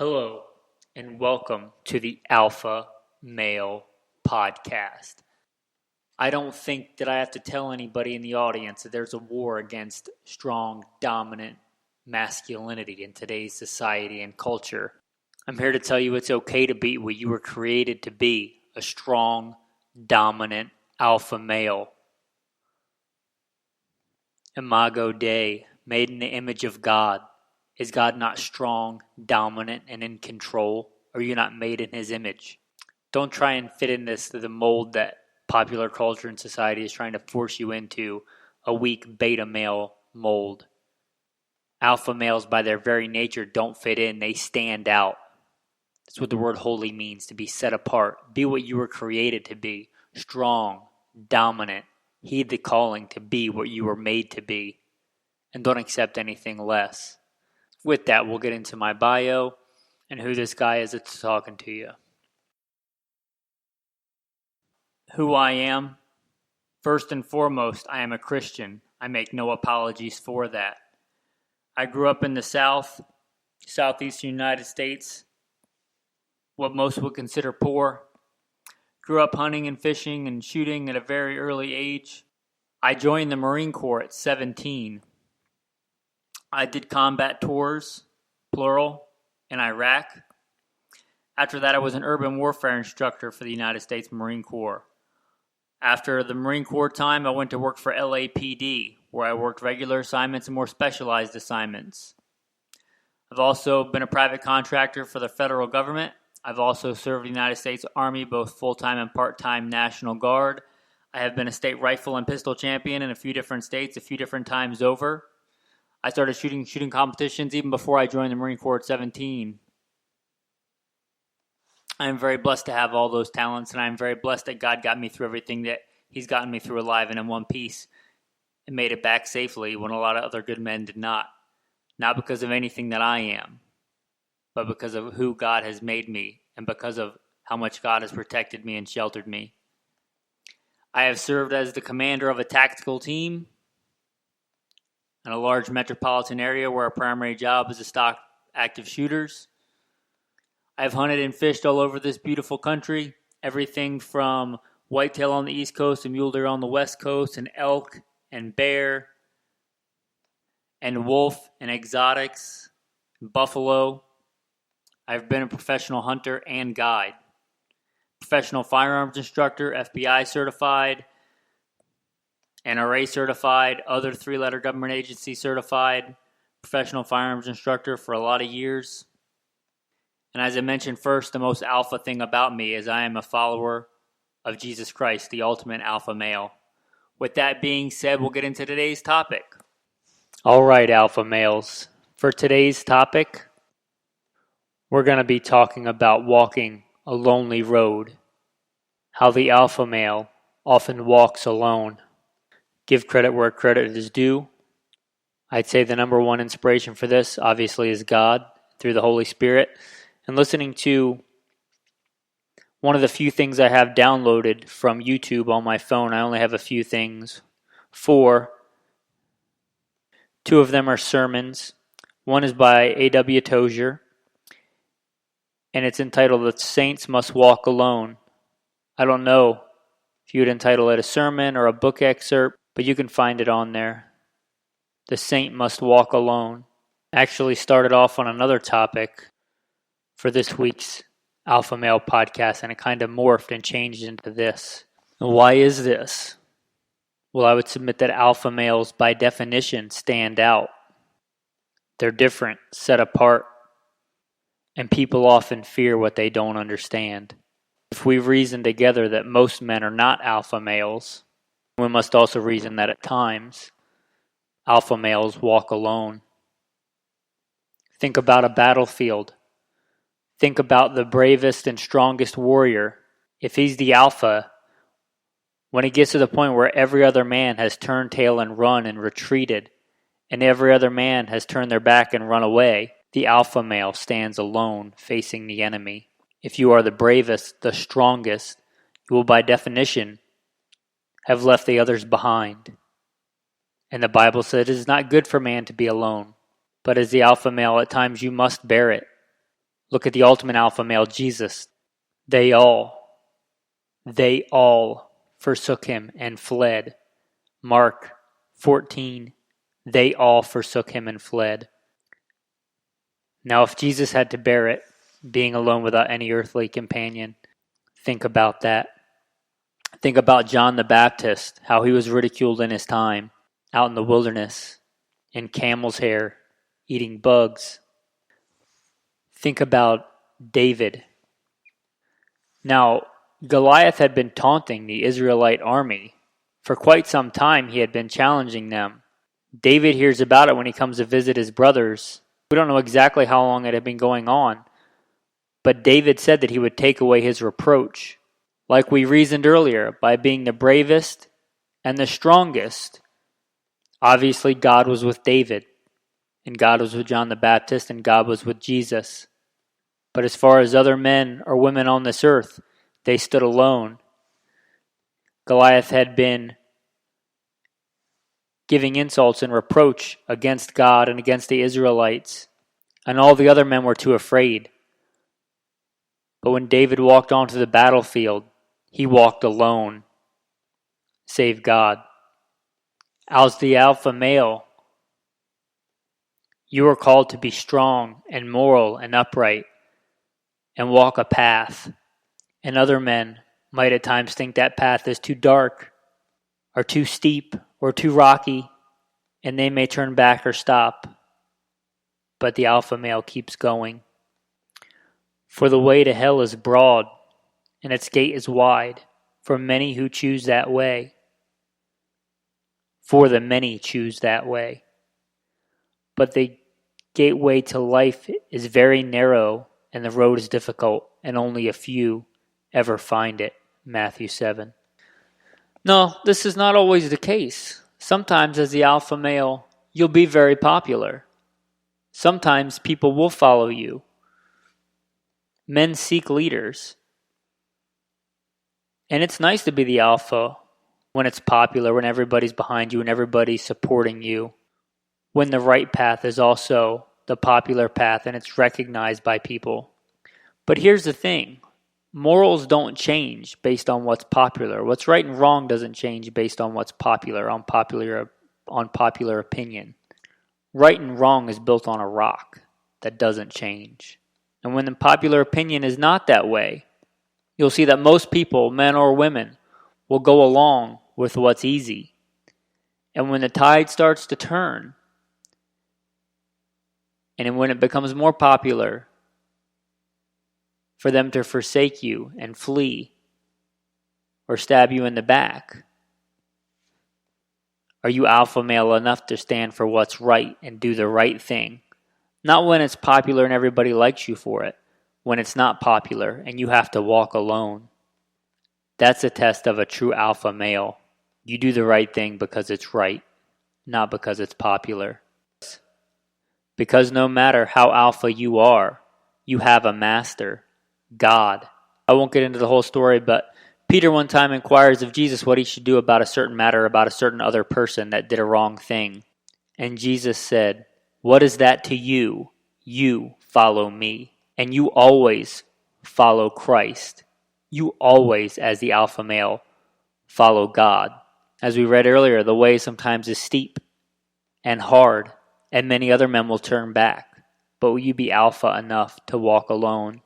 Hello, and welcome to the Alpha Male Podcast. I don't think that I have to tell anybody in the audience that there's a war against strong, dominant masculinity in today's society and culture. I'm here to tell you it's okay to be what you were created to be, a strong, dominant alpha male. Imago Dei, made in the image of God. Is God not strong, dominant, and in control? Are you not made in His image? Don't try and fit in the mold that popular culture and society is trying to force you into, a weak beta male mold. Alpha males, by their very nature, don't fit in. They stand out. That's what the word holy means, to be set apart. Be what you were created to be, strong, dominant. Heed the calling to be what you were made to be, and don't accept anything less. With that, we'll get into my bio and who this guy is that's talking to you. Who I am? First and foremost, I am a Christian. I make no apologies for that. I grew up in the southeastern United States, what most would consider poor. Grew up hunting and fishing and shooting at a very early age. I joined the Marine Corps at 17. I did combat tours, plural, in Iraq. After that, I was an urban warfare instructor for the United States Marine Corps. After the Marine Corps time, I went to work for LAPD, where I worked regular assignments and more specialized assignments. I've also been a private contractor for the federal government. I've also served the United States Army, both full-time and part-time National Guard. I have been a state rifle and pistol champion in a few different states, a few different times over. I started shooting competitions even before I joined the Marine Corps at 17. I am very blessed to have all those talents, and I am very blessed that God got me through everything that He's gotten me through alive and in one piece and made it back safely when a lot of other good men did not. Not because of anything that I am, but because of who God has made me and because of how much God has protected me and sheltered me. I have served as the commander of a tactical team in a large metropolitan area where our primary job is to stock active shooters. I've hunted and fished all over this beautiful country, everything from whitetail on the East Coast and mule deer on the West Coast, and elk and bear and wolf and exotics, and buffalo. I've been a professional hunter and guide, professional firearms instructor, FBI certified, NRA certified, other three-letter government agency certified, professional firearms instructor for a lot of years. And as I mentioned first, the most alpha thing about me is I am a follower of Jesus Christ, the ultimate alpha male. With that being said, we'll get into today's topic. All right, alpha males. For today's topic, we're going to be talking about walking a lonely road, how the alpha male often walks alone. Give credit where credit is due. I'd say the number one inspiration for this, obviously, is God through the Holy Spirit. And listening to one of the few things I have downloaded from YouTube on my phone. I only have a few things. 4. 2 of them are sermons. One is by A.W. Tozier, and it's entitled "The Saints Must Walk Alone." I don't know if you would entitle it a sermon or a book excerpt, but you can find it on there. The Saint Must Walk Alone. Actually started off on another topic for this week's Alpha Male Podcast, and it kind of morphed and changed into this. And why is this? Well, I would submit that alpha males, by definition, stand out. They're different, set apart, and people often fear what they don't understand. If we reason together that most men are not alpha males, we must also reason that at times, alpha males walk alone. Think about a battlefield. Think about the bravest and strongest warrior. If he's the alpha, when it gets to the point where every other man has turned tail and run and retreated, and every other man has turned their back and run away, the alpha male stands alone facing the enemy. If you are the bravest, the strongest, you will by definition have left the others behind. And the Bible said it is not good for man to be alone. But as the alpha male, at times you must bear it. Look at the ultimate alpha male, Jesus. They all forsook him and fled. Mark 14, they all forsook him and fled. Now, if Jesus had to bear it, being alone without any earthly companion, think about that. Think about John the Baptist, how he was ridiculed in his time, out in the wilderness, in camel's hair, eating bugs. Think about David. Now, Goliath had been taunting the Israelite army. For quite some time he had been challenging them. David hears about it when he comes to visit his brothers. We don't know exactly how long it had been going on, but David said that he would take away his reproach. Like we reasoned earlier, by being the bravest and the strongest. Obviously, God was with David, and God was with John the Baptist, and God was with Jesus. But as far as other men or women on this earth, they stood alone. Goliath had been giving insults and reproach against God and against the Israelites, and all the other men were too afraid. But when David walked onto the battlefield, he walked alone, save God. As the alpha male, you are called to be strong and moral and upright and walk a path. And other men might at times think that path is too dark or too steep or too rocky, and they may turn back or stop. But the alpha male keeps going. For the way to hell is broad, and its gate is wide, for many who choose that way. For the many choose that way. But the gateway to life is very narrow, and the road is difficult, and only a few ever find it. Matthew 7. No, this is not always the case. Sometimes as the alpha male, you'll be very popular. Sometimes people will follow you. Men seek leaders. And it's nice to be the alpha when it's popular, when everybody's behind you and everybody's supporting you. When the right path is also the popular path and it's recognized by people. But here's the thing. Morals don't change based on what's popular. What's right and wrong doesn't change based on what's popular, on popular opinion. Right and wrong is built on a rock that doesn't change. And when the popular opinion is not that way, you'll see that most people, men or women, will go along with what's easy. And when the tide starts to turn, and when it becomes more popular for them to forsake you and flee or stab you in the back, are you alpha male enough to stand for what's right and do the right thing? Not when it's popular and everybody likes you for it. When it's not popular and you have to walk alone. That's a test of a true alpha male. You do the right thing because it's right, not because it's popular. Because no matter how alpha you are, you have a master, God. I won't get into the whole story, but Peter one time inquires of Jesus what he should do about a certain matter, about a certain other person that did a wrong thing. And Jesus said, "What is that to you? You follow me." And you always follow Christ. You always, as the alpha male, follow God. As we read earlier, the way sometimes is steep and hard, and many other men will turn back. But will you be alpha enough to walk alone?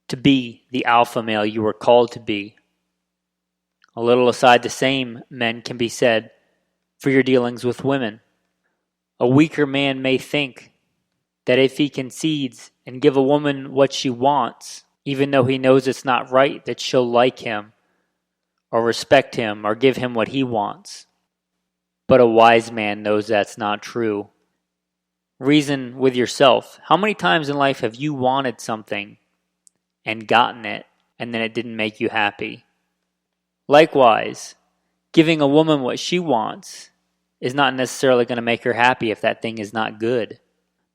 To be the alpha male you were called to be. A little aside, the same men can be said for your dealings with women. A weaker man may think that if he concedes and give a woman what she wants, even though he knows it's not right, that she'll like him or respect him or give him what he wants. But a wise man knows that's not true. Reason with yourself. How many times in life have you wanted something and gotten it, and then it didn't make you happy? Likewise, giving a woman what she wants is not necessarily going to make her happy if that thing is not good.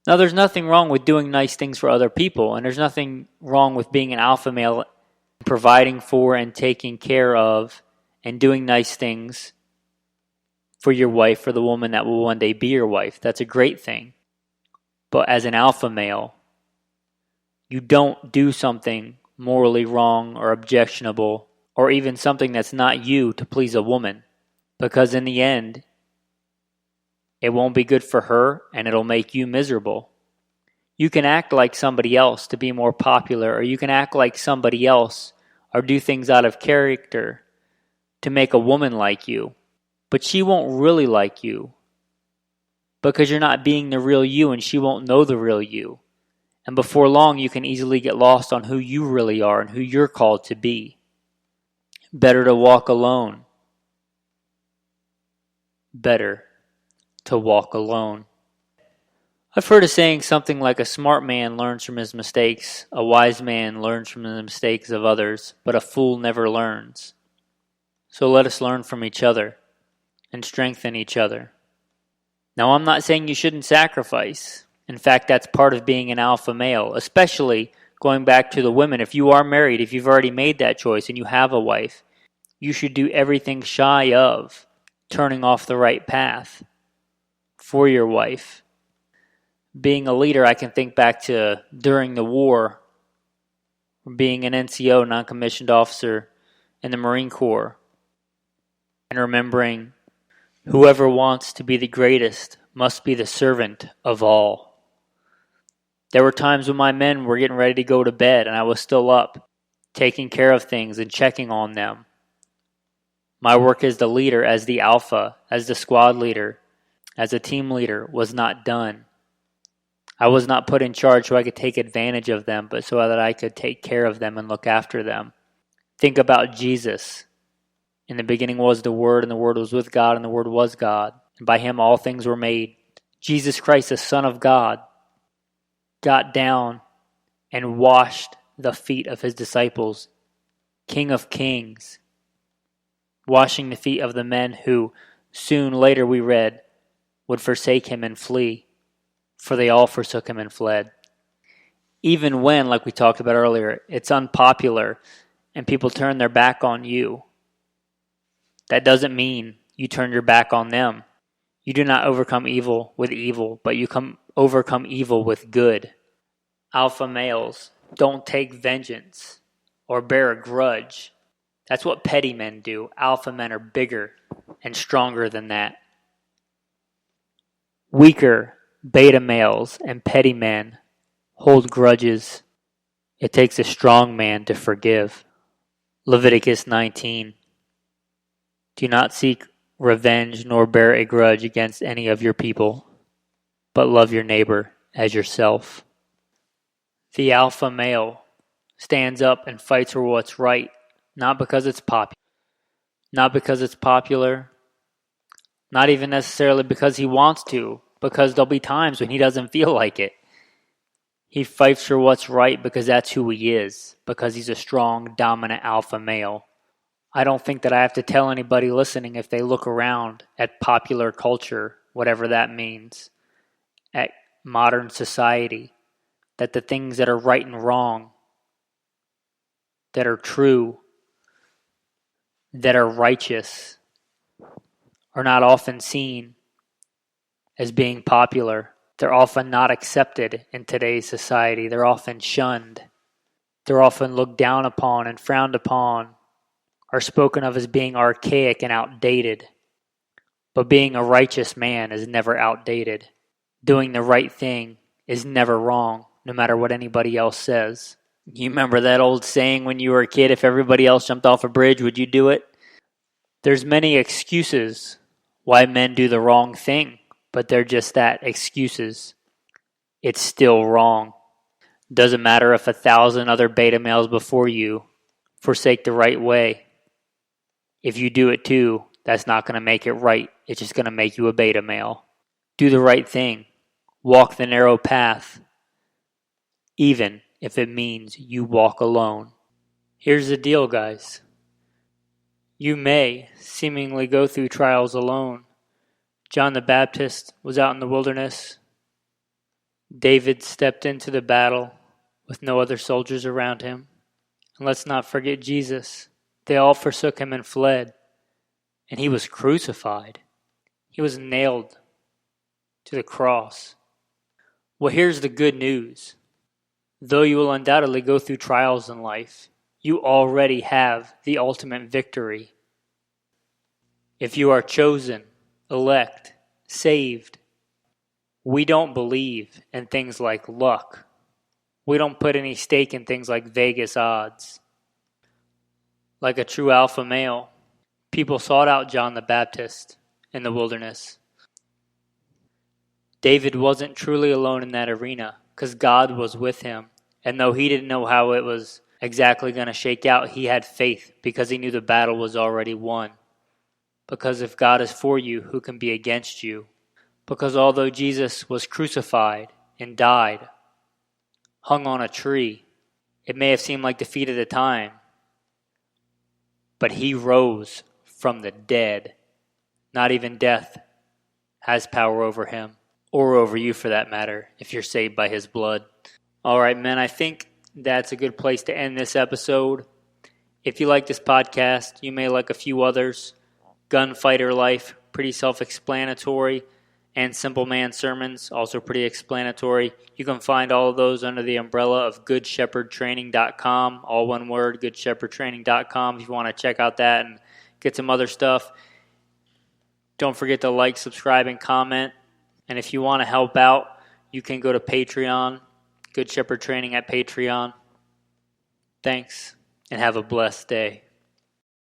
Now, there's nothing wrong with doing nice things for other people, and there's nothing wrong with being an alpha male, providing for and taking care of and doing nice things for your wife, for the woman that will one day be your wife. That's a great thing. But as an alpha male, You don't do something morally wrong or objectionable, or even something that's not you to please a woman, because in the end, it won't be good for her and it'll make you miserable. You can act like somebody else to be more popular, or you can act like somebody else or do things out of character to make a woman like you, but she won't really like you because you're not being the real you and she won't know the real you. And before long, you can easily get lost on who you really are and who you're called to be. Better to walk alone. Better to walk alone. I've heard a saying something like a smart man learns from his mistakes, a wise man learns from the mistakes of others, but a fool never learns. So let us learn from each other and strengthen each other. Now, I'm not saying you shouldn't sacrifice. In fact, that's part of being an alpha male, especially going back to the women. If you are married, if you've already made that choice and you have a wife, you should do everything shy of turning off the right path for your wife. Being a leader, I can think back to during the war, being an NCO, non-commissioned officer in the Marine Corps, and remembering whoever wants to be the greatest must be the servant of all. There were times when my men were getting ready to go to bed and I was still up, taking care of things and checking on them. My work as the leader, as the alpha, as the squad leader, as a team leader was not done. I was not put in charge so I could take advantage of them, but so that I could take care of them and look after them. Think about Jesus. In the beginning was the Word, and the Word was with God, and the Word was God. And by Him all things were made. Jesus Christ, the Son of God, got down and washed the feet of His disciples. King of Kings, washing the feet of the men who, soon later we read, would forsake Him and flee. For they all forsook Him and fled. Even when, like we talked about earlier, it's unpopular and people turn their back on you, that doesn't mean you turn your back on them. You do not overcome evil with evil, but you overcome evil with good. Alpha males don't take vengeance or bear a grudge. That's what petty men do. Alpha men are bigger and stronger than that. Weaker beta males and petty men hold grudges. It takes a strong man to forgive. Leviticus 19. Do not seek revenge nor bear a grudge against any of your people, but love your neighbor as yourself. The alpha male stands up and fights for what's right, not because it's popular. Not because it's popular. Not even necessarily because he wants to, because there'll be times when he doesn't feel like it. He fights for what's right because that's who he is, because he's a strong, dominant alpha male. I don't think that I have to tell anybody listening, if they look around at popular culture, whatever that means, at modern society, that the things that are right and wrong, that are true, that are righteous, are not often seen as being popular. They're often not accepted in today's society. They're often shunned. They're often looked down upon and frowned upon, or spoken of as being archaic and outdated. But being a righteous man is never outdated. Doing the right thing is never wrong, no matter what anybody else says. You remember that old saying when you were a kid, if everybody else jumped off a bridge, would you do it? There's many excuses why men do the wrong thing, but they're just that, excuses. It's still wrong. Doesn't matter if 1,000 other beta males before you forsake the right way. If you do it too, that's not going to make it right. It's just going to make you a beta male. Do the right thing. Walk the narrow path, even if it means you walk alone. Here's the deal, guys. You may seemingly go through trials alone. John the Baptist was out in the wilderness. David stepped into the battle with no other soldiers around him. And let's not forget Jesus. They all forsook him and fled. And he was crucified. He was nailed to the cross. Well, here's the good news. Though you will undoubtedly go through trials in life, you already have the ultimate victory. If you are chosen, elect, saved, we don't believe in things like luck. We don't put any stake in things like Vegas odds. Like a true alpha male, people sought out John the Baptist in the wilderness. David wasn't truly alone in that arena because God was with him. And though he didn't know how it was exactly going to shake out, he had faith because he knew the battle was already won. Because if God is for you, who can be against you? Because although Jesus was crucified and died, hung on a tree, it may have seemed like defeat at the time, but he rose from the dead. Not even death has power over him, or over you for that matter, if you're saved by his blood. All right, men, I think that's a good place to end this episode. If you like this podcast, you may like a few others. Gunfighter Life, pretty self-explanatory, and Simple Man Sermons, also pretty explanatory. You can find all of those under the umbrella of goodshepherdtraining.com, all one word, goodshepherdtraining.com, if you want to check out that and get some other stuff. Don't forget to like, subscribe, and comment. And if you want to help out, you can go to Patreon, Good Shepherd Training at Patreon. Thanks, and have a blessed day.